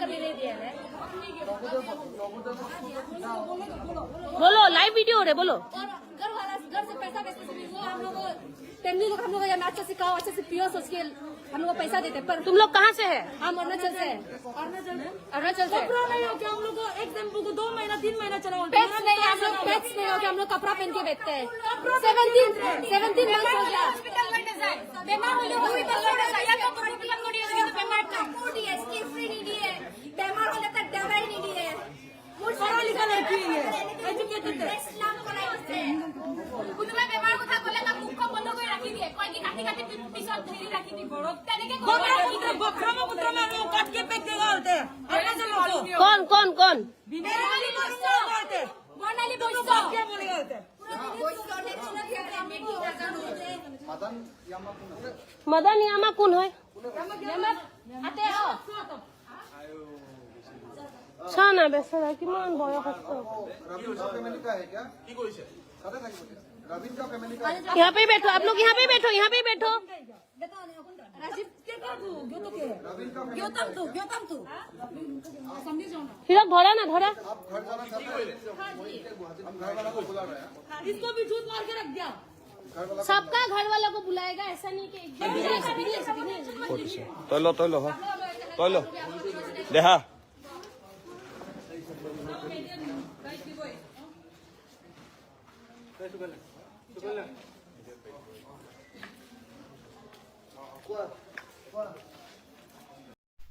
कभी नहीं दिया है। बोलो लाइव वीडियो हो रहे बोलो। और घर से पैसा भेजते समय वो हम लोग फैमिली लोग हम लोग अच्छे से खाओ अच्छे से पियो सोच के हम लोग को पैसा देते। पर तुम लोग कहाँ से है? हम अरुणाचल से अरुणाचल से। कपड़ा नहीं हो क्या हम लोग को एकदम 2 महीना 3 महीना चला पेट्स नहीं हम लोग पेट्स नहीं हो क्या हम लोग कपड़ा पहन के बेचते हैं। 17 मंथ हो गया बेमार होले हॉस्पिटल ले जाया तो हॉस्पिटल को दिए तो बेमार का फूड है स्किन फ्री नहीं दिए बेमार होले तक दवाई नहीं दिए। पढ़ा लिखा लड़की है एजुकेटेड है इस्लाम को नहीं होते कुतुबा बेमार কথা কলে না মুখ বন্ধ করে রাখি দিয়ে কয় কি কাটি কাটি পিছত ধরি রাখি দি বড় তেনেকে ব্রহ্মপুত্র में हम काट के फेंक देगा होते कौन बिनाली बॉयस होते बनाली बॉयस क्या बोलेगा होते मदन यामा कौन है? आते हो ছানা বেচারা কিমান বয়স আছে। यहाँ पे बैठो आप लोग यहाँ पे बैठो राजीव के कर दो गौतम तू समझे जाओ ना हिरक धरा ना धरा इसको भी झूठ मार के रख दिया। सबका घर वाला को बुलाएगा ऐसा नहीं कि तय लो देहा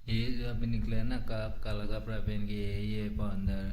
ये जो अभी निकले है ना काला कपड़ा पहन के ये अंदर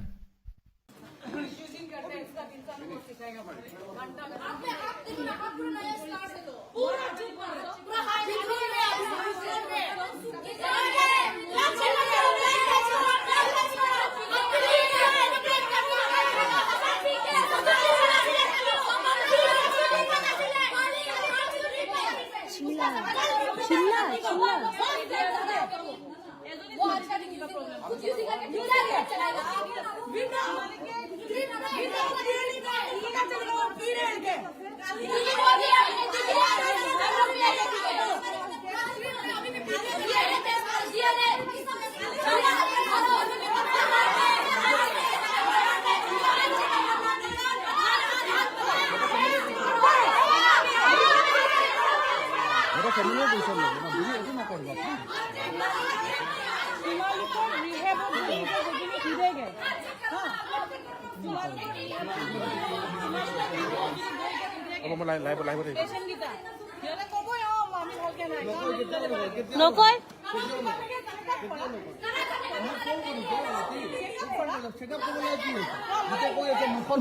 নকয়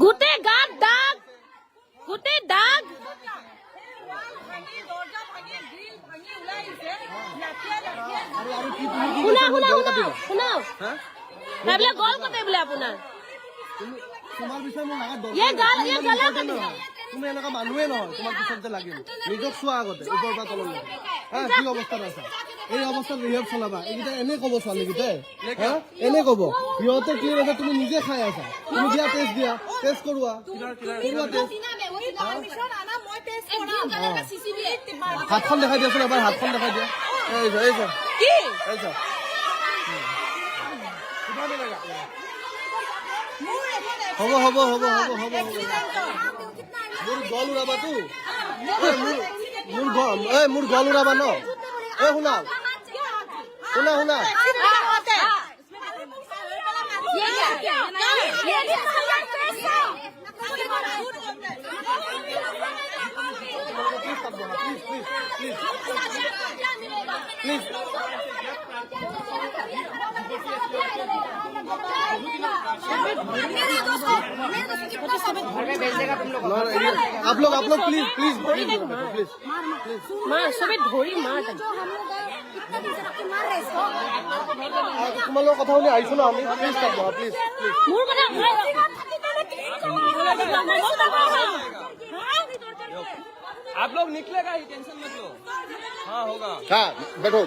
গোটেই গাত দাগ শুনা ভাবিলে গল কতে বোলে আপোনাৰ তোমাৰ বিষয়ে মোৰ নাগাত তুমি এনেকুৱা মানুহে নহয় তোমাৰ পিছত যে লাগিল নিজক চোৱা আগতে ওপৰৰ পৰা তললৈ কি অৱস্থাত আছা এই অৱস্থাত ৰিহেব চলাবা এইকেইটা এনে ক'ব ছোৱালীকেইটাই এনে ক'ব সিহঁতে কি আছে তুমি নিজে খাই আছা তুমি দিয়া টেষ্ট কৰোৱা হাতখন দেখাই দিয়াচোন এবাৰ হাতখন দেখাই দিয়া হ'ব মোৰ গল উৰাবাতো মোৰ গল উৰাবা ন শুনা প্লিজ आप लोग प्लीज मार सबे धरी मार तुम्हारे কথা শুনি আইছো না আমি প্লিজ প্লিজ मोर কথা आप लोग निकलेगा ही टेंशन मत लो हाँ होगा हाँ बैठो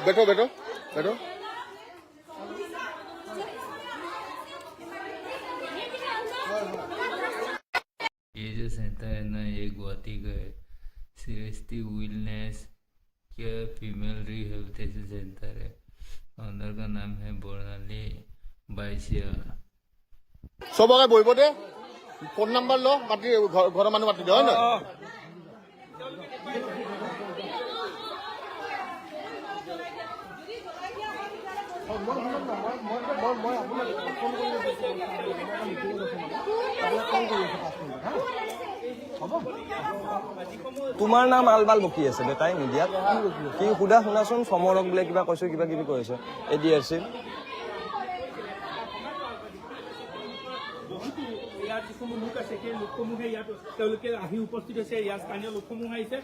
ये जो सेंटर है ना ये गुवाहाटी का है सीरियसली विलनेस क्या फीमेल रिहेबिलिटेशन सेंटर है फाउंडर का नाम है बोर्नाली बाइसिया। চবকে বহিব দে ফোন নাম্বাৰ ল মাতি ঘৰৰ মানুহ মাতি দে হয় নহয় তোমাৰ নাম আলবাল বকি আছে বেটাই মিডিয়াত কি সুধা শুনাচোন সমৰক বোলে কিবা কৈছো কিবা কিবি কৈ আছে ADRC ইয়াৰ যিসমূহ লোক আছে সেই লোকসমূহে ইয়াত তেওঁলোকে আহি উপস্থিত হৈছে ইয়াৰ স্থানীয় লোকসমূহ আহিছে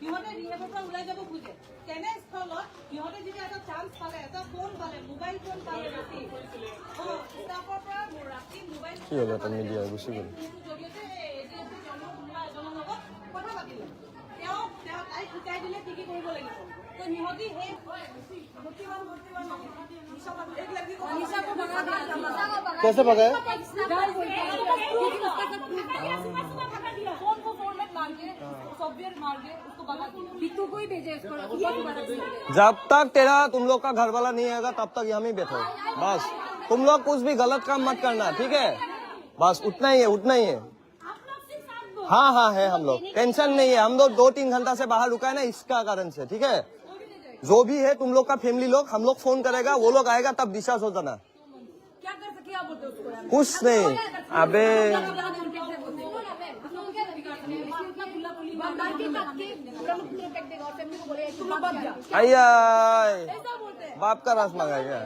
সিহঁতে ৰিহেবৰ পৰা ওলাই যাব খোজে তেনেস্থলত সিহঁতে যেতিয়া এটা চান্স পালে এটা ফোন পালে মোবাইল ফোন পালে ৰাতি ষ্টাফৰ পৰা ৰাতি মোবাইল কি হ'ল এটা মিডিয়া গুচি গ'ল জৰিয়তে ADRC কোনোবা এজনৰ লগত কথা পাতিলে তেওঁ তাইক শিকাই দিলে কি কি কৰিব লাগিব তো সিহঁতি সেই कैसे भगाए जब तक तेरा तुम लोग का घर वाला नहीं आएगा तब तक यहाँ ही बैठो बस तुम लोग कुछ भी गलत काम मत करना ठीक है बस उतना ही है उतना ही है हाँ हाँ है हम लोग टेंशन नहीं है हम लोग 2-3 घंटा से बाहर रुका है ना इसका कारण से ठीक है जो भी है तुम लोग का फैमिली लोग हम लोग फोन करेगा वो लोग आएगा तब विश्वास हो जाना क्या कर सके आप बोलते उसको कुछ नहीं अबे आइया बाप का रस मंगा गया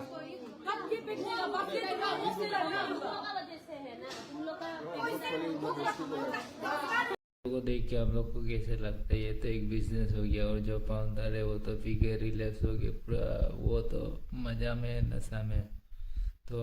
को देख के आप लोग को कैसे लगता है? ये तो एक बिजनेस हो गया और जो फाउंडर है वो तो पी के रिलैक्स हो गया पूरा, वो तो मजा में नशा में। तो